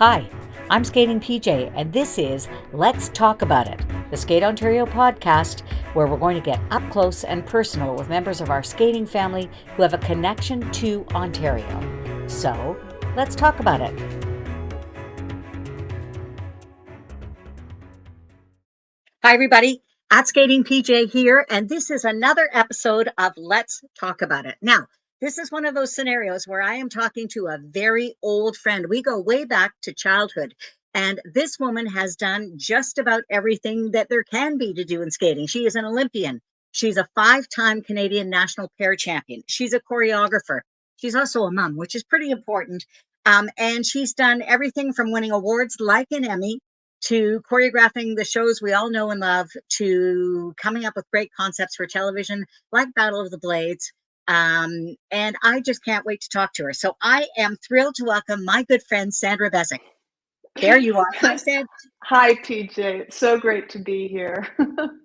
Hi, I'm Skating PJ, and this is Let's Talk About It, the Skate Ontario podcast, where we're going to get up close and personal with members of our skating family who have a connection to Ontario. So, let's talk about it. Hi, everybody. At Skating PJ here, and this is another episode of Let's Talk About It. Now, this is one of those scenarios where I am talking to a very old friend. We go way back to childhood, and this woman has done just about everything that there can be to do in skating. She is an Olympian. She's a five-time Canadian national pair champion. She's a choreographer. She's also a mom, which is pretty important. And she's done everything from winning awards like an Emmy to choreographing the shows we all know and love, to coming up with great concepts for television like Battle of the Blades. And I just can't wait to talk to her. So I am thrilled to welcome my good friend, Sandra Bezic. There you are. Hi, Sand. Hi, PJ. It's so great to be here.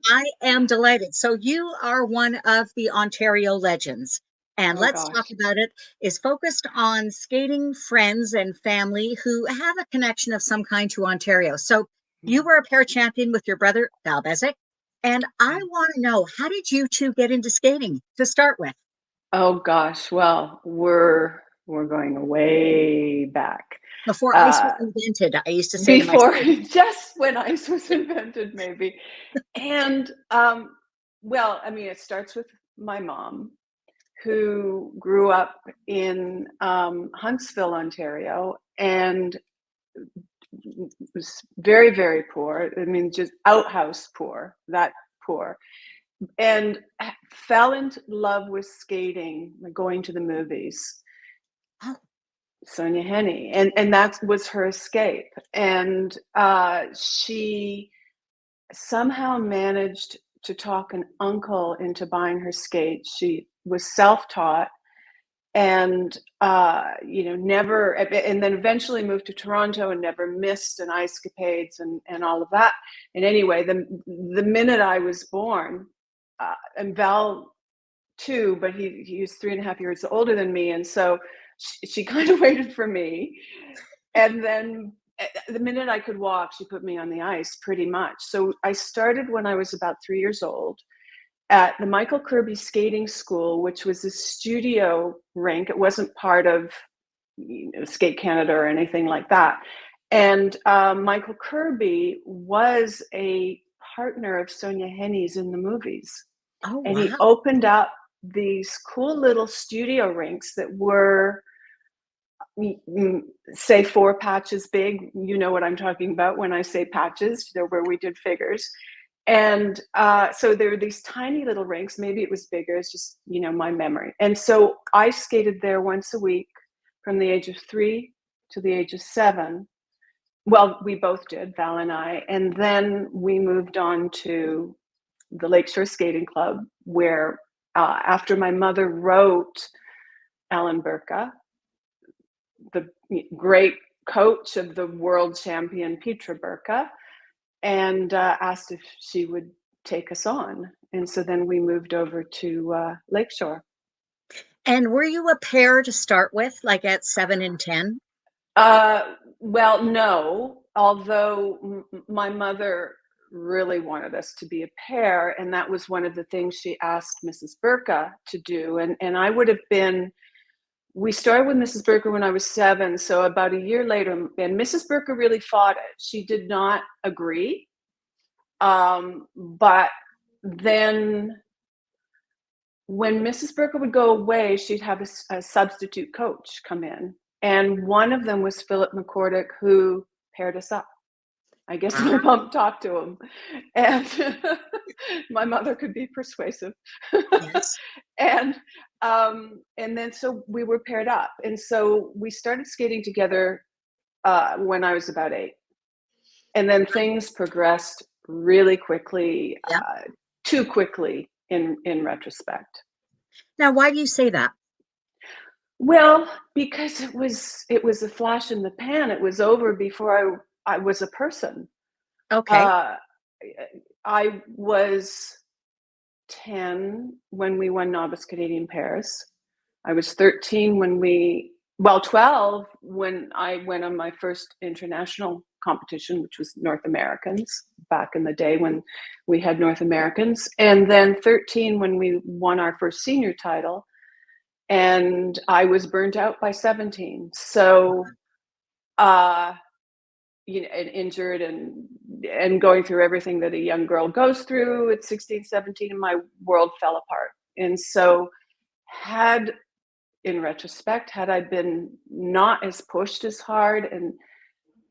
I am delighted. So you are one of the Ontario legends. And Oh Let's Talk gosh. About It is focused on skating friends and family who have a connection of some kind to Ontario. So you were a pair champion with your brother, Val Bezic. And I want to know, how did you two get into skating to start with? Oh gosh. Well, we're going way back. Before ice was Uh, invented, I used to say to my Before students. just when ice was invented, maybe. And well, I mean, it starts with my mom, who grew up in Huntsville, Ontario, and was very, very poor. I mean, just outhouse poor, that poor. And fell into love with skating, like going to the movies. Oh, Sonia Henney, and that was her escape. And she somehow managed to talk an uncle into buying her skates. She was self-taught, and never, and then eventually moved to Toronto and never missed an ice capades and all of that. And anyway, the minute I was born, and Val too, but he was 3.5 years older than me, and so she kind of waited for me. And then the minute I could walk, she put me on the ice pretty much. So I started when I was about 3 years old at the Michael Kirby Skating School, which was a studio rink. It wasn't part of Skate Canada or anything like that. And Michael Kirby was a partner of Sonia Henney's in the movies. oh, And he wow. opened up these cool little studio rinks that were, say, 4 patches big. You know what I'm talking about when I say patches, where we did figures. And so there were these tiny little rinks. Maybe it was bigger. It's just, my memory. And so I skated there once a week from the age of 3 to the age of 7. Well, we both did, Val and I. And then we moved on to the Lakeshore Skating Club, where after my mother wrote Alan Burka, the great coach of the world champion Petra Burka, and asked if she would take us on. And so then we moved over to Lakeshore. And were you a pair to start with, like at 7 and 10? Well, no, although my mother really wanted us to be a pair, and that was one of the things she asked Mrs. Burka to do. And I would have been, we started with Mrs. Burka when I was 7, so about a year later, and Mrs. Burka really fought it. She did not agree. But then when Mrs. Burka would go away, she'd have a substitute coach come in. And one of them was Philip McCordick, who paired us up. I guess my Ah, mom talked to him, and my mother could be persuasive. yes. and then so we were paired up, and so we started skating together when I was about 8, and then things progressed really quickly, Yeah. too quickly in retrospect. Now, why do you say that? Well, because it was a flash in the pan. It was over before I was a person. Okay. Uh, I was 10 when we won Novice Canadian Pairs. I was 13 when we well, 12 when I went on my first international competition, which was North Americans back in the day when we had North Americans, and then 13 when we won our first senior title, and I was burnt out by 17. So, uh, and injured and going through everything that a young girl goes through at 16, 17, and my world fell apart. And so, had in retrospect, had I been not as pushed as hard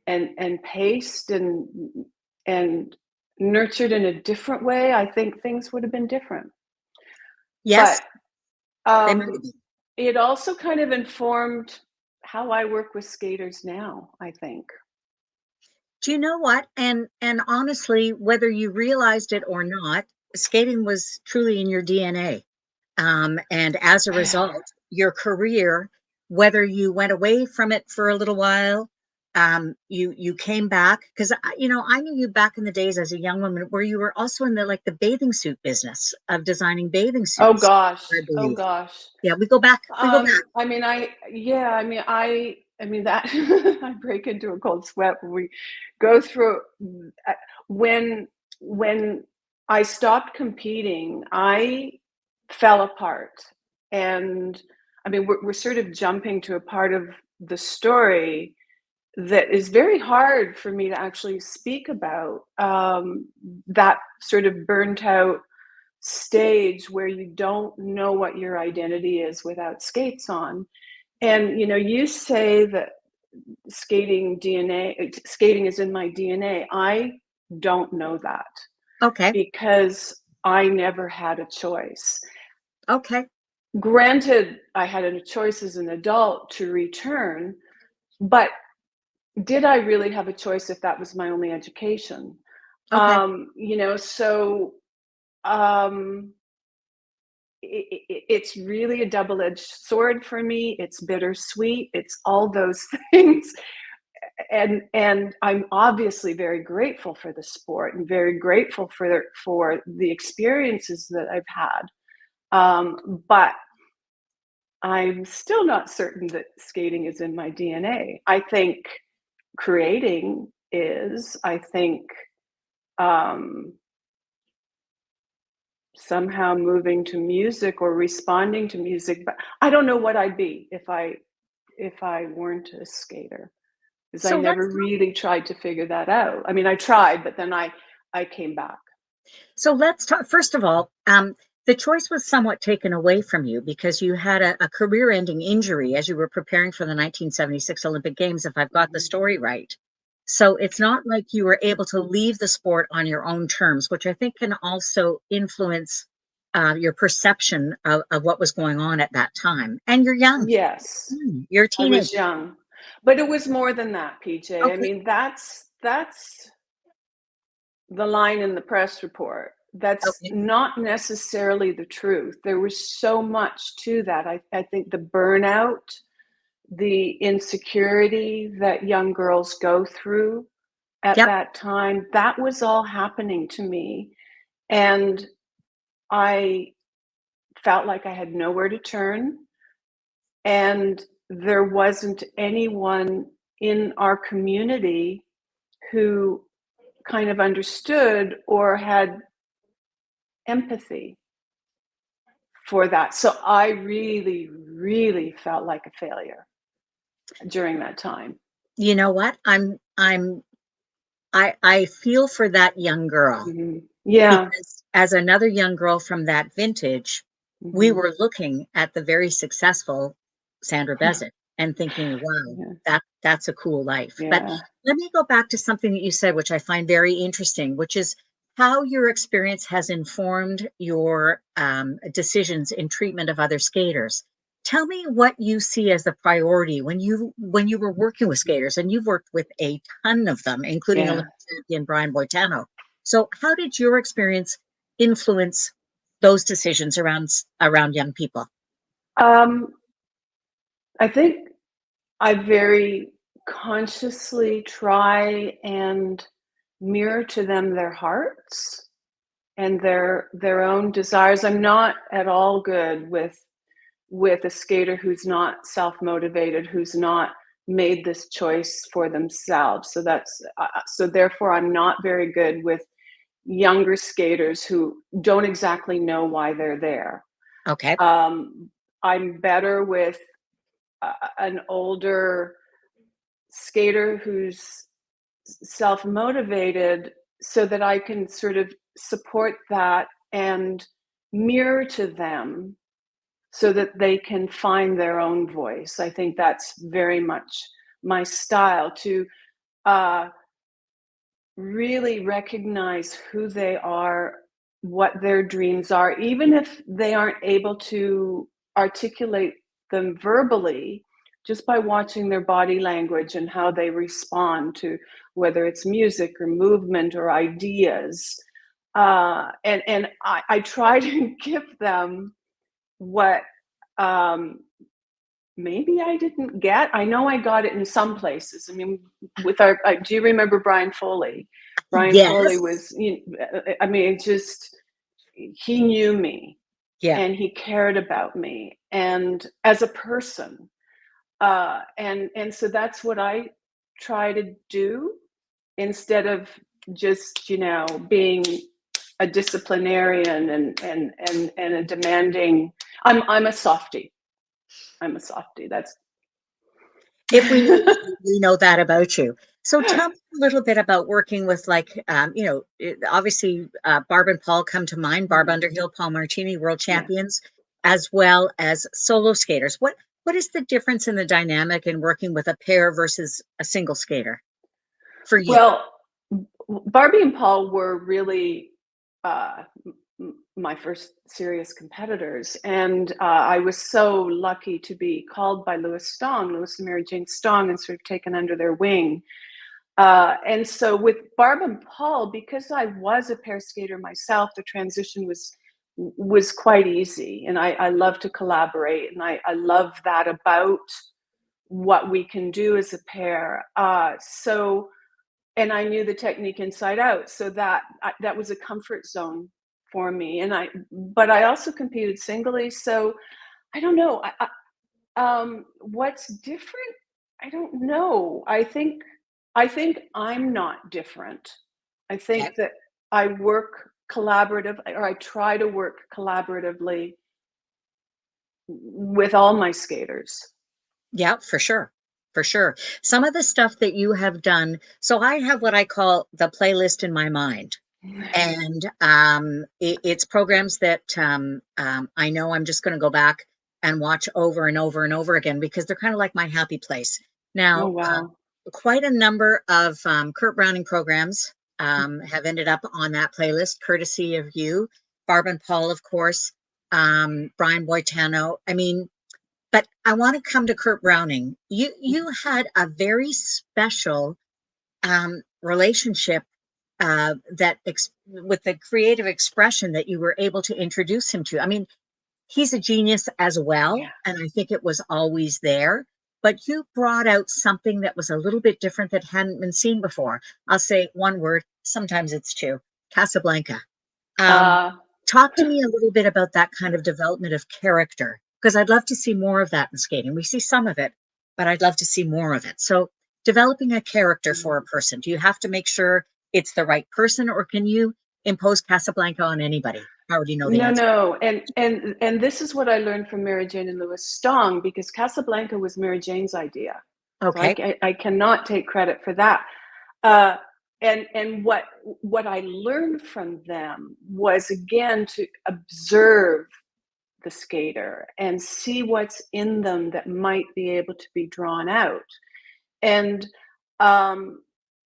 and paced and nurtured in a different way, I think things would have been different. Yes, But they might have um, been. it also kind of informed how I work with skaters now, I think. Do you know what? And honestly, whether you realized it or not, skating was truly in your DNA. And as a result, your career, whether you went away from it for a little while, you came back because I knew you back in the days as a young woman where you were also in the like the bathing suit business of designing bathing Oh suits, gosh. I Oh believe. gosh. Yeah, we go back. We go back. I mean, I mean that I break into a cold sweat when we go through uh, when when I stopped competing, I fell apart. And I mean, we're sort of jumping to a part of the story that is very hard for me to actually speak about. That sort of burnt out stage where you don't know what your identity is without skates on. And you say that skating is in my DNA. I don't know that Okay. because I never had a choice. Okay. Granted, I had a choice as an adult to return, but did I really have a choice if that was my only education? Okay. So um, it's really a double-edged sword for me. It's bittersweet. It's all those things. And I'm obviously very grateful for the sport and very grateful for the experiences that I've had. But I'm still not certain that skating is in my DNA. I think creating is. I think um, somehow moving to music or responding to music, but I don't know what I'd be if I weren't a skater, because I So let's never really tried to figure that out. I mean, I tried, but then I came back. So let's talk. First of all, the choice was somewhat taken away from you because you had a career ending injury as you were preparing for the 1976 Olympic Games, if I've got the Mhm. story right. So it's not like you were able to leave the sport on your own terms, which I think can also influence your perception of what was going on at that time. And you're young. Yes, You're a I teenager. was young, but it was more than that, PJ. I Okay. mean, that's the line in the press report. That's Okay. not necessarily the truth. There was so much to that. I think the burnout, the insecurity that young girls go through at Yep. that time, that was all happening to me. And I felt like I had nowhere to turn. And there wasn't anyone in our community who kind of understood or had empathy for that. So I really, really felt like a failure during that time. You know what? I feel for that young girl. Yeah. Because as another young girl from that vintage, we Hmm. were looking at the very successful Sandra Bezic and thinking, wow, Yeah. that's a cool life. But Yeah. let me go back to something that you said, which I find very interesting, which is how your experience has informed your decisions in treatment of other skaters. Tell me what you see as the priority when you were working with skaters, and you've worked with a ton of them, including Yeah. Olympic champion Brian Boitano. So, how did your experience influence those decisions around young people? Um, I think I very consciously try and mirror to them their hearts and their own desires. I'm not at all good with with a skater who's not self-motivated, who's not made this choice for themselves. So that's so therefore I'm not very good with younger skaters who don't exactly know why they're there. Okay. I'm better with an older skater who's self-motivated, so that I can sort of support that and mirror to them so that they can find their own voice. I think that's very much my style, to uh, really recognize who they are, what their dreams are, even if they aren't able to articulate them verbally, just by watching their body language and how they respond to whether it's music or movement or ideas. And I try to give them what maybe I didn't get. I know I got it in some places. I mean, with our, do you remember Brian Foley? Brian Foley Yes. was, I mean, it just, he knew me Yeah. and he cared about me and as a person. And so that's what I try to do, instead of just, being a disciplinarian and a demanding. I'm a softie. I'm a softie. That's If we know you, we know that about you. So tell me a little bit about working with, like, obviously, Barb and Paul come to mind. Barb Mhm. Underhill, Paul Martini, world Yeah. champions, as well as solo skaters. What is the difference in the dynamic in working with a pair versus a single skater for you? Well, Barbie and Paul were really my first serious competitors, and I was so lucky to be called by Lewis and Mary Jane Stong, and sort of taken under their wing. And so with Barb and Paul, because I was a pair skater myself, the transition was quite easy, and I love to collaborate, and I love that about what we can do as a pair. And I knew the technique inside out, so that was a comfort zone for me. But I also competed singly, so I don't know. What's different? I don't know. I think I'm not different. I Okay. think that I work collaborative, or I try to work collaboratively with all my skaters. Yeah, for sure. For sure. Some of the stuff that you have done. So I have what I call the playlist in my mind. And it's programs that I know I'm just going to go back and watch over and over and over again because they're kind of like my happy place. Oh Now, wow. quite a number of Kurt Browning programs have ended up on that playlist, courtesy of you, Barb and Paul, of course, Brian Boitano. I mean, but I want to come to Kurt Browning. You had a very special relationship with the creative expression that you were able to introduce him to. I mean, he's a genius as well, Yeah. and I think it was always there. But you brought out something that was a little bit different that hadn't been seen before. I'll say one word. Sometimes it's two. Casablanca. Um, Uh, Talk to me a little bit about that kind of development of character, because I'd love to see more of that in skating. We see some of it, but I'd love to see more of it. So, developing a character for a person, do you have to make sure it's the right person, or can you impose Casablanca on anybody? I already know the No, answer. no, and this is what I learned from Mary Jane and Louis Stong, because Casablanca was Mary Jane's idea, so Okay. I cannot take credit for that. Uh, and what I learned from them was, again, to observe the skater and see what's in them that might be able to be drawn out. And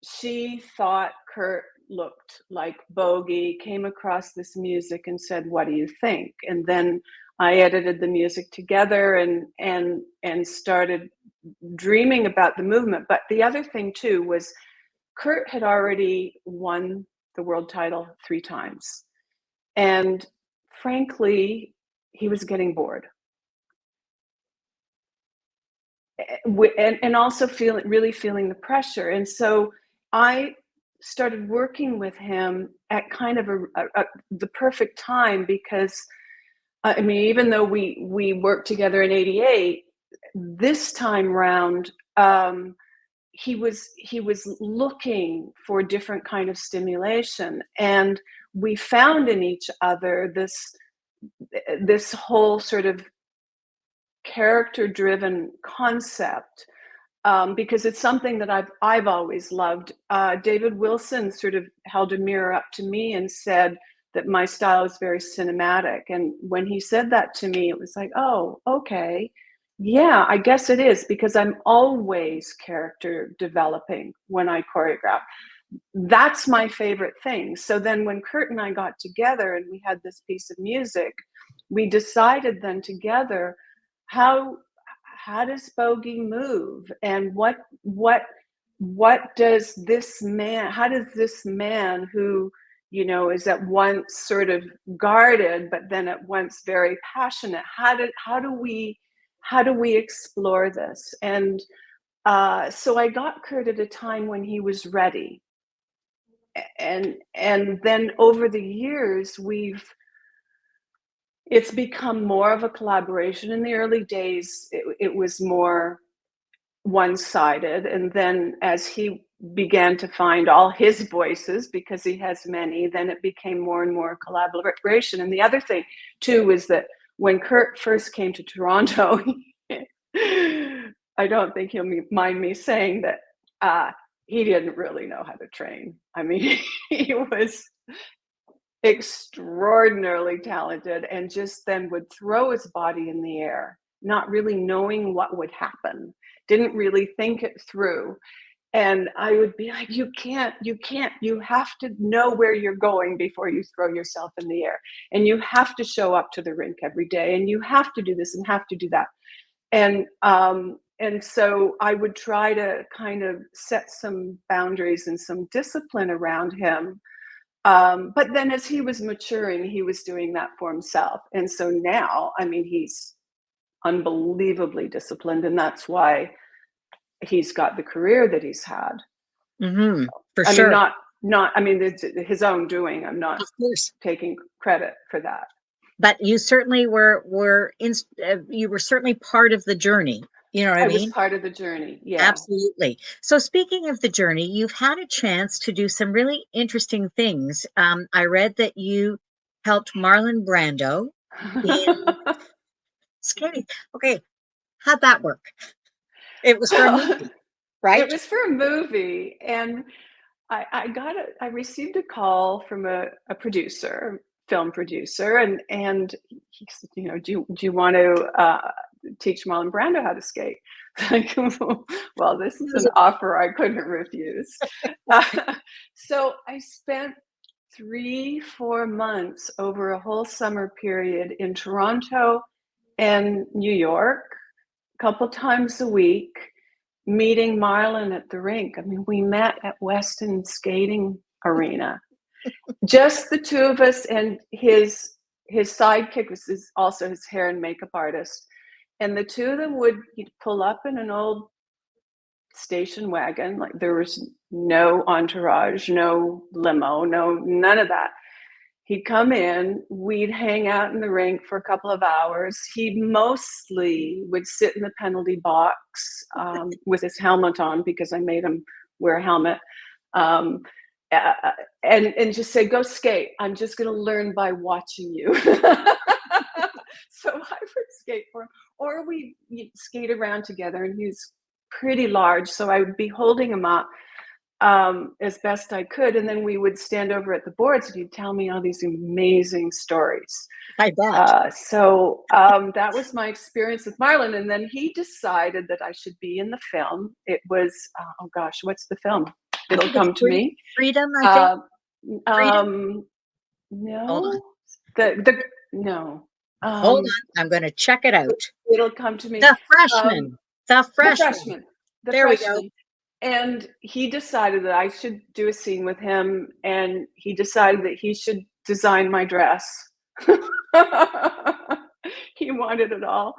she thought Kurt looked like Bogey, came across this music and said, "What do you think?" And then I edited the music together and started dreaming about the movement. But the other thing too was Kurt had already won the world title 3 times. And frankly, he was getting bored. And also feeling the pressure. And so I started working with him at kind of the perfect time, because I mean, even though we worked together in '88, this time round, he was looking for a different kind of stimulation, and we found in each other this whole sort of character-driven concept, because it's something that I've always loved. David Wilson sort of held a mirror up to me and said that my style is very cinematic. And when he said that to me, it was like, oh, okay, yeah, I guess it is, because I'm always character developing when I choreograph. That's my favorite thing. So then when Kurt and I got together and we had this piece of music, we decided then together, how how does Bogey move, and what does this man, how does this man who, is at once sort of guarded but then at once very passionate, how do we explore this? And so I got Kurt at a time when he was ready, and then over the years it's become more of a collaboration. In the early days, it was more one-sided, and then as he began to find all his voices, because he has many, then it became more and more collaboration. And the other thing too is that when Kurt first came to Toronto, I don't think he'll mind me saying that he didn't really know how to train. I mean, he was extraordinarily talented and just then would throw his body in the air, not really knowing what would happen, didn't really think it through. And I would be like, you can't, you have to know where you're going before you throw yourself in the air. And you have to show up to the rink every day, and you have to do this and have to do that. And so I would try to kind of set some boundaries and some discipline around him. But then as he was maturing, he was doing that for himself. And so now, I mean, he's unbelievably disciplined, and that's why he's got the career that he's had. Mm-hmm. For I sure. mean, I mean, it's his own doing. I'm not Of course. taking credit for that. But you certainly you were certainly part of the journey. You know what I I was mean? part of the journey. Yeah. Absolutely. So speaking of the journey, you've had a chance to do some really interesting things. I read that you helped Marlon Brando in skating. Okay, how'd that work? It was for a Well, movie, it right? was for a movie, and I received a call from a producer, film producer, and he said, do you want to teach Marlon Brando how to skate? Like, well, this is an offer I couldn't refuse. So I spent 3-4 months over a whole summer period in Toronto and New York, a couple times a week, meeting Marlon at the rink. I mean, we met at Weston Skating Arena, just the two of us, and his sidekick was also his hair and makeup artist. And the two of them would pull up in an old station wagon, like there was no entourage, no limo, none of that. He'd come in, we'd hang out in the rink for a couple of hours. He mostly would sit in the penalty box with his helmet on, because I made him wear a helmet, and just say, go skate. I'm just going to learn by watching you. So I would skate for him, or we'd skate around together, and he was pretty large, so I would be holding him up as best I could. And then we would stand over at the boards, and he'd tell me all these amazing stories. I bet. So that was my experience with Marlon. And then he decided that I should be in the film. It was, oh gosh, what's the film? It'll come to me. Freedom, I think. Freedom? Hold on. No. No. Hold on. I'm going to check it out. It'll come to me. The Freshman. The Freshman. There we go. And he decided that I should do a scene with him, and he decided that he should design my dress. He wanted it all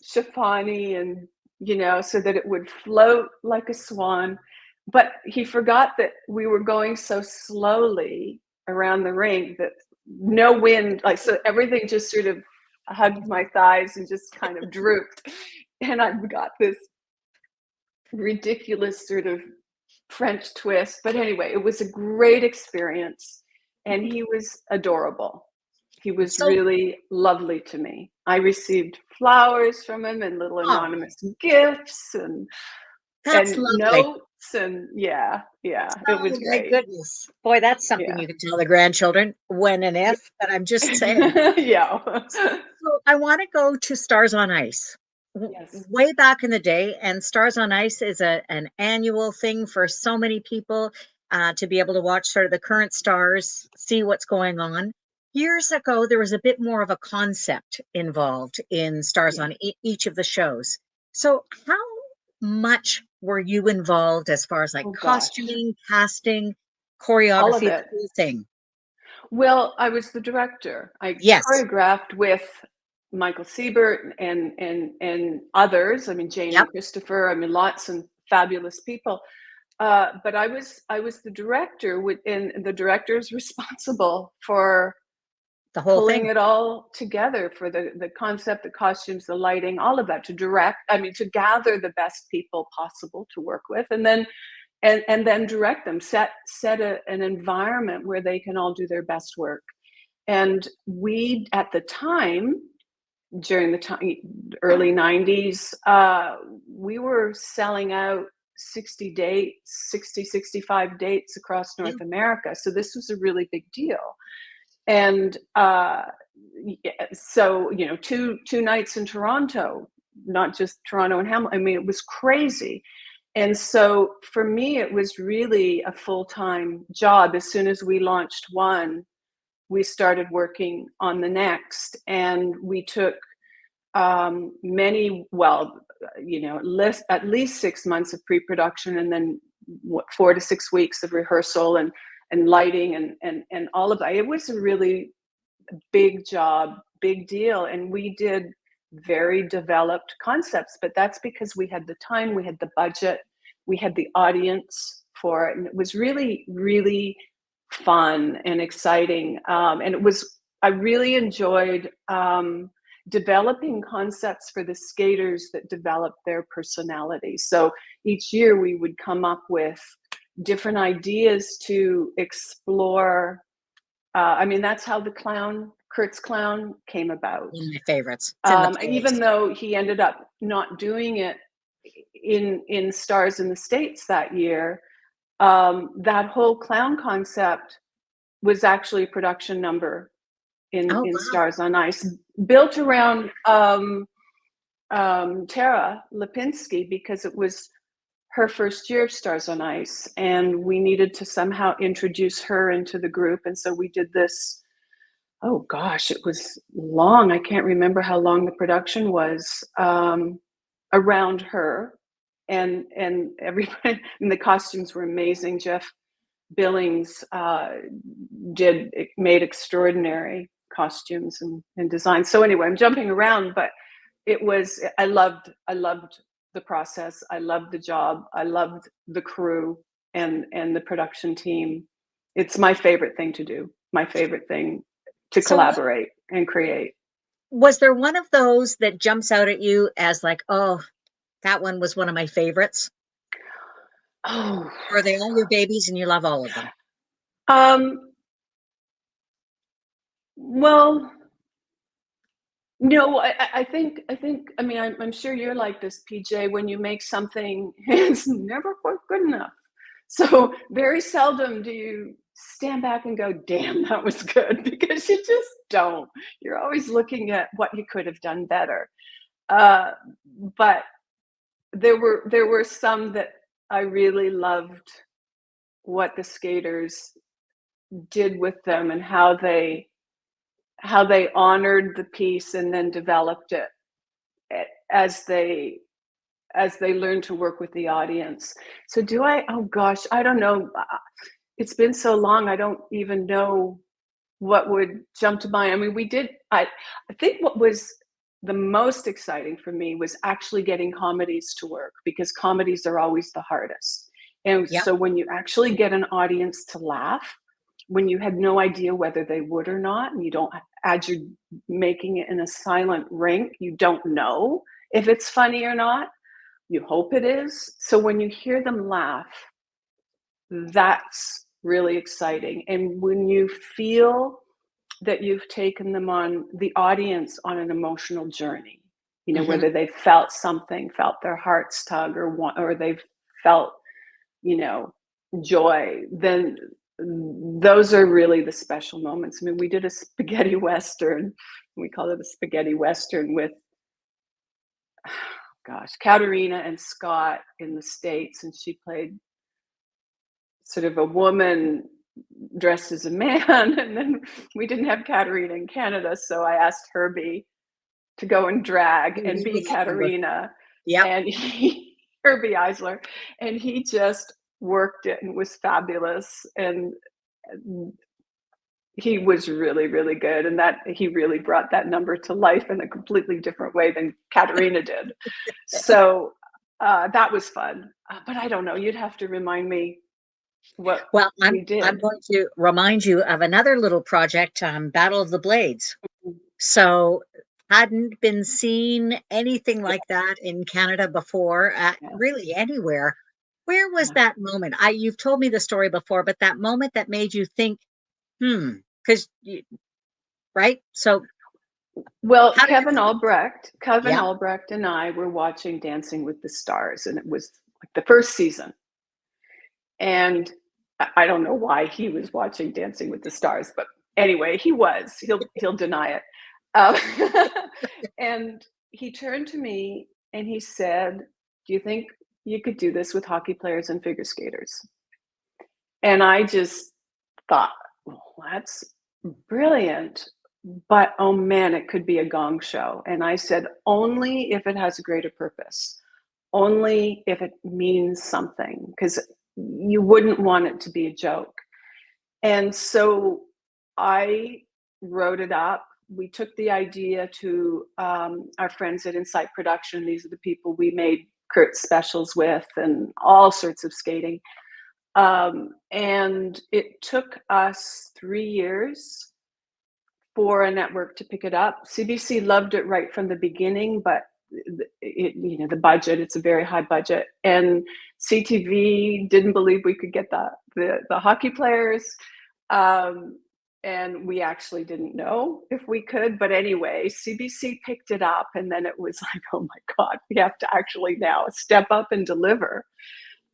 chiffony and, so that it would float like a swan. But he forgot that we were going so slowly around the rink that no wind, so everything just sort of hugged my thighs and just kind of drooped. And I've got this ridiculous sort of French twist. But anyway, it was a great experience. And he was adorable. He was So, really lovely to me. I received flowers from him and little oh, anonymous gifts that's and lovely. notes, and yeah, it was Oh my great. goodness. Boy, that's something Yeah. you could tell the grandchildren when and if, but I'm just saying. Yeah. So I want to go to Stars on Ice. Yes. Way back in the day, and Stars on Ice is an annual thing for so many people to be able to watch sort of the current stars, see what's going on. Years ago, there was a bit more of a concept involved in Stars Yeah. on each of the shows. So, how much were you involved as far as like Oh gosh. costuming, casting, All of choreography, the it. whole thing? Well, I was the director. I Yes. choreographed with Michael Siebert and others. I mean, Jane and Yep. Christopher. I mean, lots and fabulous people. But I was the director, and the director is responsible for The whole pulling thing. it all together, for the concept, the costumes, the lighting, all of that, to direct. I mean, to gather the best people possible to work with, and then direct them, set an environment where they can all do their best work. And we, at the time, during the time, early 90s, we were selling out 60 dates, 60, 65 dates across Yeah. North America. So this was a really big deal. And so, two nights in Toronto, not just Toronto and Hamilton. I mean, it was crazy. And so for me, it was really a full-time job. As soon as we launched one, we started working on the next, and we took many, well, at least 6 months of pre-production, and then 4 to 6 weeks of rehearsal and lighting and all of that. It was a really big job, big deal, and we did very developed concepts. But that's because we had the time, we had the budget, we had the audience for it, and it was really, really fun and exciting. And I really enjoyed developing concepts for the skaters that developed their personality. So each year we would come up with different ideas to explore. I mean, that's how Kurt's clown came about. One of my favorites. It's in the Even plays. though he ended up not doing it in Stars in the States that year, that whole clown concept was actually a production number Oh, in wow. Stars on Ice, built around Tara Lipinski, because it was her first year of Stars on Ice, and we needed to somehow introduce her into the group. And so we did this. Oh gosh, it was long. I can't remember how long the production was, around her, and everybody. And the costumes were amazing. Jeff Billings made extraordinary costumes and design. So anyway, I'm jumping around, but I loved the process. I loved the job. I loved the crew and the production team. It's my favorite thing to do. My favorite thing to So, collaborate and create. was there one of those that jumps out at you as like, oh, that one was one of my favorites? Oh, Or are they all your babies and you love all of them? um, well, no, I think. I mean, I'm sure you're like this, PJ. When you make something, it's never quite good enough. So very seldom do you stand back and go, "Damn, that was good," because you just don't. You're always looking at what you could have done better. Uh, but there were some that I really loved what the skaters did with them, and how they honored the piece and then developed it as they learned to work with the audience. So do I? Oh gosh, I don't know. It's been so long, I don't even know what would jump to mind. I mean, I think what was the most exciting for me was actually getting comedies to work, because comedies are always the hardest. And Yep. so when you actually get an audience to laugh, when you had no idea whether they would or not, and you don't, as you're making it in a silent rink, you don't know if it's funny or not. You hope it is. So when you hear them laugh, that's really exciting. And when you feel that you've taken them on, the audience, on an emotional journey, you know, Mhm. whether they felt something, felt their hearts tug, or they've felt, you know, joy, then those are really the special moments. I mean, we did a spaghetti western. We call it a spaghetti western with, gosh, Katerina and Scott in the States, and she played sort of a woman dressed as a man. And then we didn't have Katerina in Canada, so I asked Herbie to go and drag You and be with that number. Katerina, Yep. and Herbie Eisler, and he just worked it and was fabulous. And he was really, really good, and that he really brought that number to life in a completely different way than Katerina did. So that was fun. But I don't know. You'd have to remind me what Well, we I'm did. going to remind you of another little project, Battle of the Blades. So hadn't been seen anything Yeah, like that in Canada before, yeah, really anywhere. Where was yeah. that moment? You've told me the story before, but that moment that made you think, because right? So Well, how did you do it? Kevin Yeah. Albrecht and I were watching Dancing with the Stars, and it was like the first season. And I don't know why he was watching Dancing with the Stars, but anyway, he was. He'll deny it. Um, and he turned to me and he said, "Do you think you could do this with hockey players and figure skaters?" And I just thought, well, that's brilliant. But oh man, it could be a gong show. And I said, only if it has a greater purpose, only if it means something, because you wouldn't want it to be a joke. And so I wrote it up. We took the idea to our friends at Insight Production. These are the people we made Kurt specials with and all sorts of skating. And it took us 3 years for a network to pick it up. CBC loved it right from the beginning, but the budget, it's a very high budget. And CTV didn't believe we could get the hockey players. And we actually didn't know if we could. But anyway, CBC picked it up. And then it was like, oh my God, we have to actually now step up and deliver.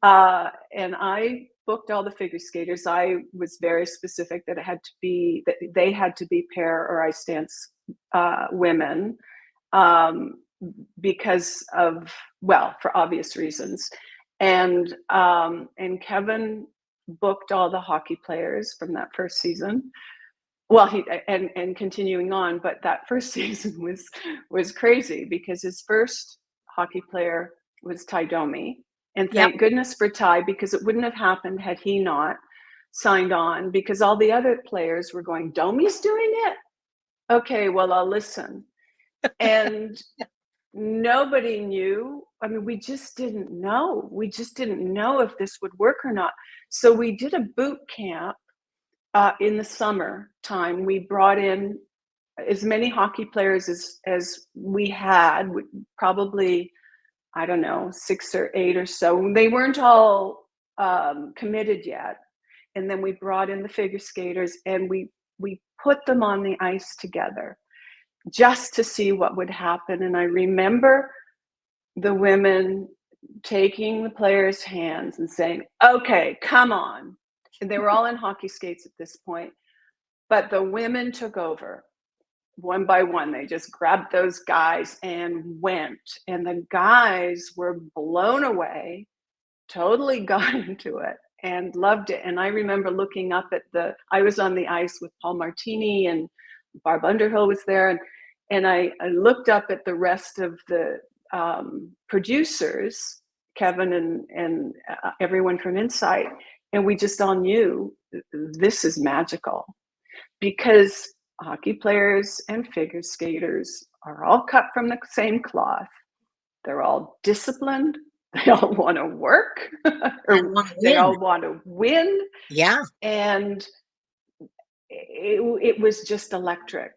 And I booked all the figure skaters. I was very specific that they had to be pair or ice dance women, um, because of, well, for obvious reasons. And Kevin booked all the hockey players from that first season. Well, and continuing on, but that first season was crazy because his first hockey player was Ty Domi, and Yep. thank goodness for Ty, because it wouldn't have happened had he not signed on, because all the other players were going, Domi's doing it? Okay, well, I'll listen. And nobody knew. I mean, we just didn't know. We just didn't know if this would work or not. So we did a boot camp in the summer time. We brought in as many hockey players as we had, probably, I don't know, 6 or 8 or so. They weren't all committed yet. And then we brought in the figure skaters, and we put them on the ice together just to see what would happen. And I remember the women taking the players' hands and saying, okay, come on. And they were all in hockey skates at this point. But the women took over one by one. They just grabbed those guys and went. And the guys were blown away, totally got into it and loved it. And I remember looking up at I was on the ice with Paul Martini, and Barb Underhill was there. And I looked up at the rest of the producers, Kevin and everyone from Insight, and we just all knew this is magical, because hockey players and figure skaters are all cut from the same cloth. They're all disciplined. They all want to work, And or want to they win. all want to win. Yeah. And it was just electric.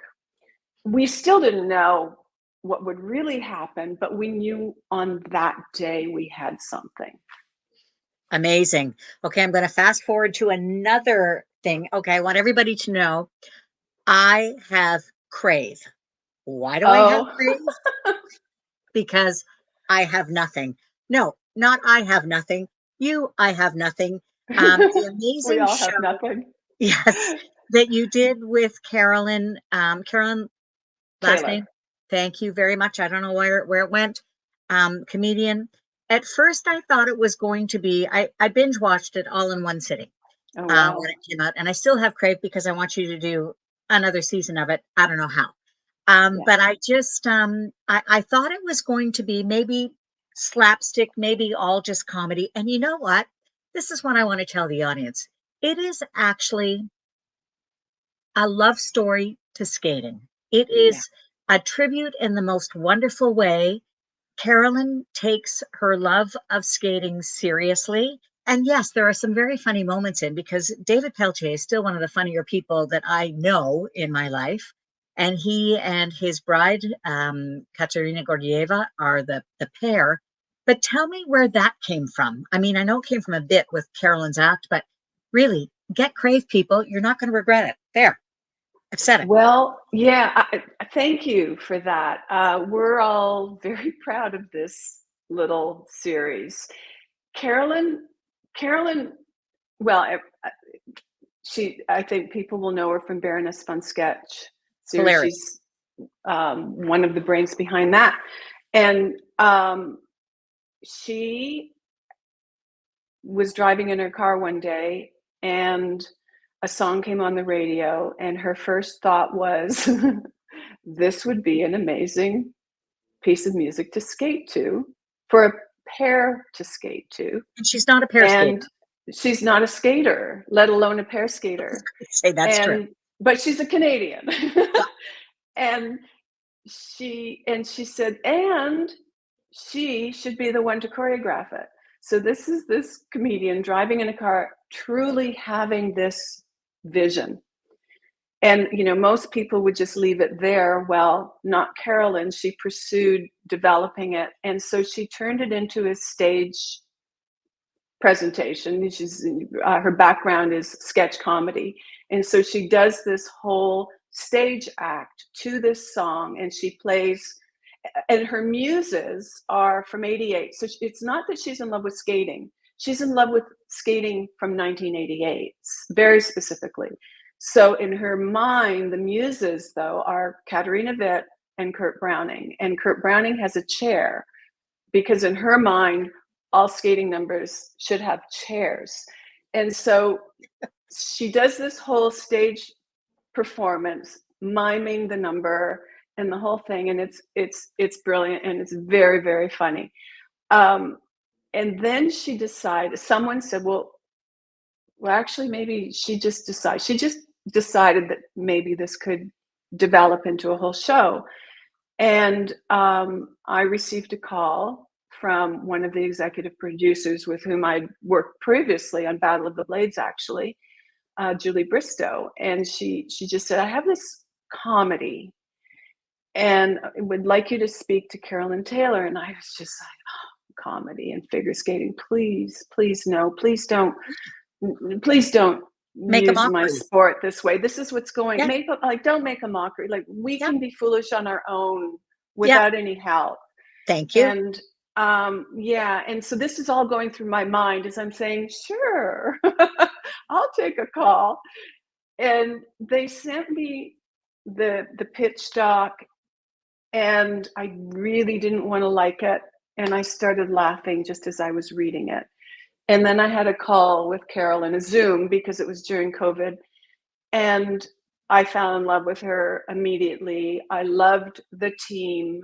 We still didn't know what would really happen, but we knew on that day we had something. Amazing. Okay, I'm going to fast forward to another thing. Okay, I want everybody to know I have crave. Why do I have Oh, crave? Because I have nothing. No, not I have nothing. You, I have nothing. The we amazing all have show, nothing. yes, that you did with Carolyn. Carolyn, last Taylor. name. Thank you very much. I don't know where it went. Comedian. At first, I thought it was going to be. I binge watched it all in one sitting Oh, when wow. it came out, and I still have crave because I want you to do another season of it. I don't know how. Yeah. But I just I thought it was going to be maybe slapstick, maybe all just comedy. And you know what? This is what I want to tell the audience. It is actually a love story to skating. It Yeah. is a tribute in the most wonderful way. Carolyn takes her love of skating seriously. And yes, there are some very funny moments in because David Peltier is still one of the funnier people that I know in my life. And he and his bride, Katerina Gordieva, are the pair. But tell me where that came from. I mean, I know it came from a bit with Carolyn's act, but really, get crave, people. You're not going to regret it. There, I've said it. Well, yeah, thank you for that. We're all very proud of this little series. Carolyn, Carolyn, well, I think people will know her from Baroness Fun Sketch series. Hilarious. She's one of the brains behind that. And she was driving in her car one day and a song came on the radio, and her first thought was, this would be an amazing piece of music to skate to, for a pair to skate to. And she's not a pair skater. And she's not a skater, let alone a pair skater. Say that's true. And but she's a Canadian. Yeah. and she said, and she should be the one to choreograph it. So this is this comedian driving in a car, truly having this vision. And most people would just leave it there. Well, not Carolyn. She pursued developing it, and so she turned it into a stage presentation. Her background is sketch comedy, and so she does this whole stage act to this song, and she plays. And her muses are from '88, so it's not that she's in love with skating. She's in love with skating from 1988, very specifically. So in her mind, the muses, though, are Katarina Witt and Kurt Browning. And Kurt Browning has a chair because in her mind, all skating numbers should have chairs. And so she does this whole stage performance, miming the number and the whole thing. And it's brilliant, and it's very, very funny. And then she decided, someone said, well, actually, maybe she just decided that maybe this could develop into a whole show. And I received a call from one of the executive producers with whom I'd worked previously on Battle of the Blades, actually, Julie Bristow. And she just said, I have this comedy and I would like you to speak to Carolyn Taylor. And I was just like, oh, comedy and figure skating, please, no, please don't Make a use my mockery. sport this way. This is what's going, Yeah. don't make a mockery. Like, we Yeah. can be foolish on our own Yeah. without any help. Thank you. And yeah, and so this is all going through my mind as I'm saying, sure, I'll take a call. And they sent me the pitch doc, and I really didn't want to like it. And I started laughing just as I was reading it. And then I had a call with Carolyn, a Zoom, because it was during COVID. And I fell in love with her immediately. I loved the team,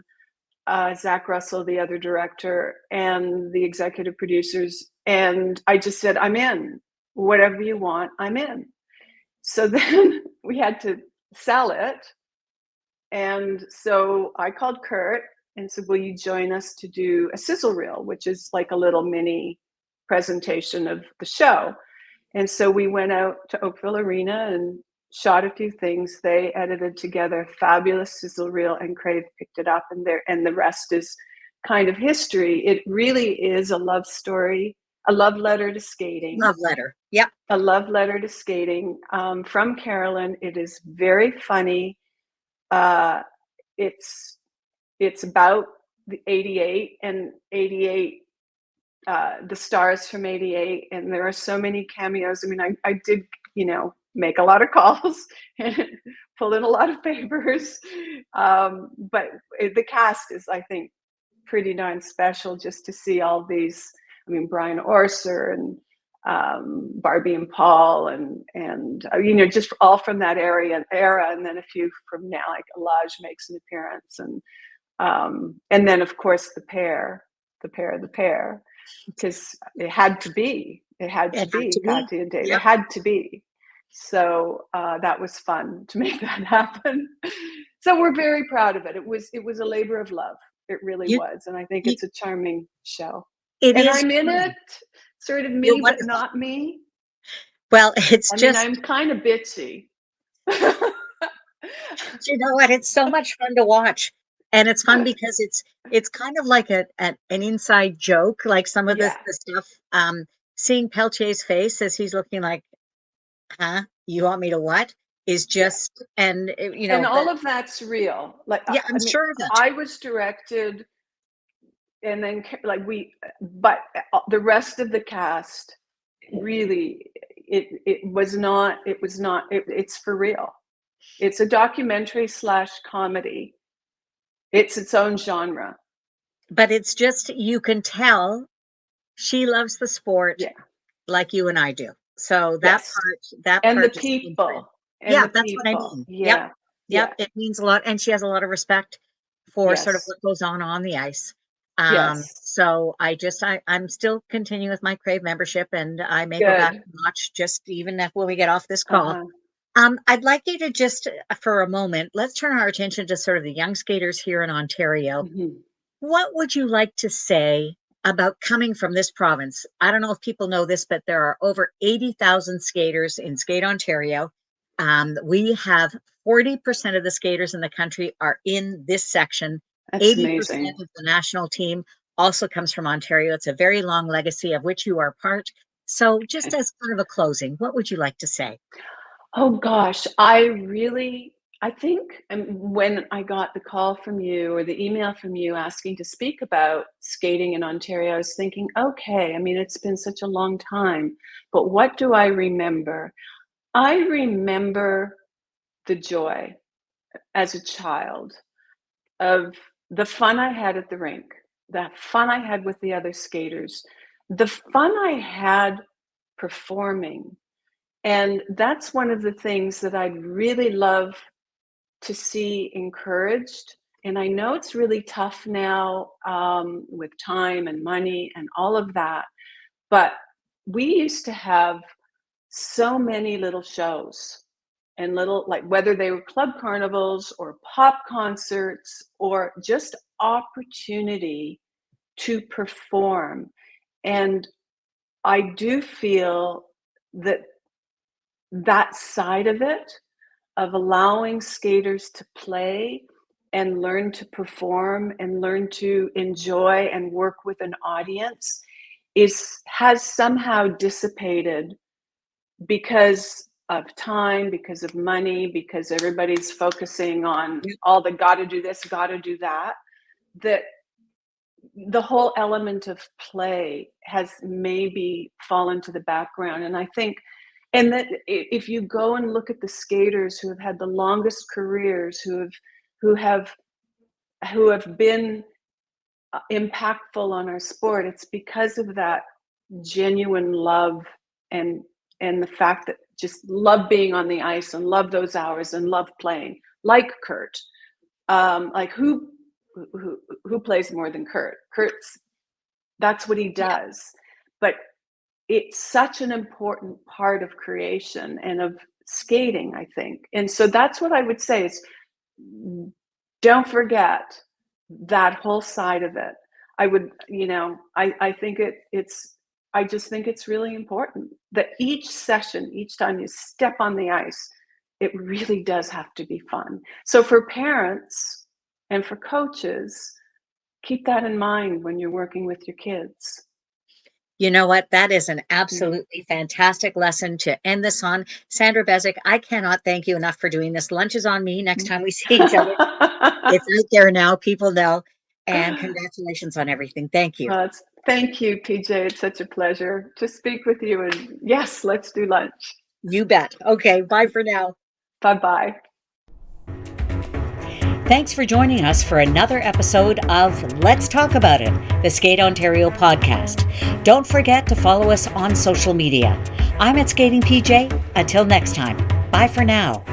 Zach Russell, the other director, and the executive producers. And I just said, I'm in. Whatever you want, I'm in. So then we had to sell it. And so I called Kurt and said, will you join us to do a sizzle reel, which is like a little mini presentation of the show. And so we went out to Oakville Arena and shot a few things. They edited together fabulous sizzle reel, and Crave picked it up, and the rest is kind of history. It really is a love story, a love letter to skating. Love letter. Yep. A love letter to skating from Carolyn. It is very funny. It's about the 88 and 88, the stars from 88, and there are so many cameos. I mean, I did, make a lot of calls and pull in a lot of papers, but the cast is, I think, pretty darn special, just to see all these. I mean, Brian Orser and Barbie and Paul, and just all from that era, and then a few from now, like Elage makes an appearance, and then of course the pair, because it had to be Patty and Dave. Yep. It had to be. So that was fun to make that happen. So we're very proud of it. It was a labor of love. It really was, and I think it's a charming show. It and is. I'm in it, sort of You're me, but wonderful. not me. Well, it's I mean, just, I'm kind of bitchy. you know what? It's so much fun to watch. And it's fun because it's kind of like an inside joke, like some of Yeah. the stuff. Seeing Peltier's face as he's looking like, huh? You want me to what? Is just, and And all of that's real. Like, yeah, I'm I mean, sure of it. I was directed, and then but the rest of the cast really, it's for real. It's a documentary / comedy. It's its own genre. But it's just, you can tell she loves the sport Yeah. like you and I do. So Yes. that And the part just came through. people. Yeah, that's what I mean. Yep. Yeah. Yep. Yeah. It means a lot. And she has a lot of respect for sort of Yes. what goes on the ice. Yes. So I'm still continuing with my Crave membership, and I may go back Good. and watch just even when we get off this call. Uh-huh. I'd like you to just, for a moment, let's turn our attention to sort of the young skaters here in Ontario. Mm-hmm. What would you like to say about coming from this province? I don't know if people know this, but there are over 80,000 skaters in Skate Ontario. We have 40% of the skaters in the country are in this section. That's 80% amazing. of the national team also comes from Ontario. It's a very long legacy of which you are part. So just as kind of a closing, what would you like to say? Oh gosh, I think when I got the call from you or the email from you asking to speak about skating in Ontario, I was thinking, okay, I mean, it's been such a long time, but what do I remember? I remember the joy as a child of the fun I had at the rink, the fun I had with the other skaters, the fun I had performing. And that's one of the things that I'd really love to see encouraged. And I know it's really tough now with time and money and all of that. But we used to have so many little shows and little, like, whether they were club carnivals or pop concerts or just opportunity to perform. And I do feel that that side of it, of allowing skaters to play and learn to perform and learn to enjoy and work with an audience, has somehow dissipated because of time, because of money, because everybody's focusing on all the gotta do this, gotta do that, that the whole element of play has maybe fallen to the background. And I think, and that if you go and look at the skaters who have had the longest careers, who have who have been impactful on our sport, it's because of that genuine love, and the fact that just love being on the ice and love those hours and love playing, like Kurt. Like who plays more than Kurt? Kurt's, that's what he does. But it's such an important part of creation and of skating, I think. And so that's what I would say is, don't forget that whole side of it. I would, I think I just think it's really important that each session, each time you step on the ice, it really does have to be fun. So for parents and for coaches, keep that in mind when you're working with your kids. You know what? That is an Yeah. absolutely fantastic lesson to end this on. Sandra Bezic, I cannot thank you enough for doing this. Lunch is on me next time we see each other. It's out there now. People know. And congratulations on everything. Thank you. Thank you, PJ. It's such a pleasure to speak with you. And yes, let's do lunch. You bet. Okay. Bye for now. Bye-bye. Thanks for joining us for another episode of Let's Talk About It, the Skate Ontario podcast. Don't forget to follow us on social media. I'm at Skating PJ. Until next time, bye for now.